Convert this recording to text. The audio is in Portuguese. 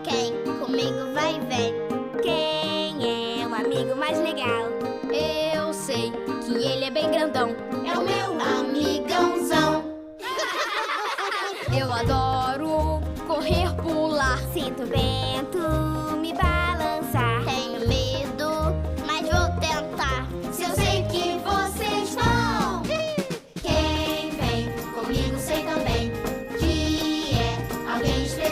Quem comigo vai e vem? Quem é o amigo mais legal? Eu sei que ele é bem grandão. É o meu amigãozão. Eu adoro correr, pular. Sinto o vento me balançar. Tenho medo, mas vou tentar. Se eu sei que vocês vão. Quem vem comigo sei também que é alguém especial.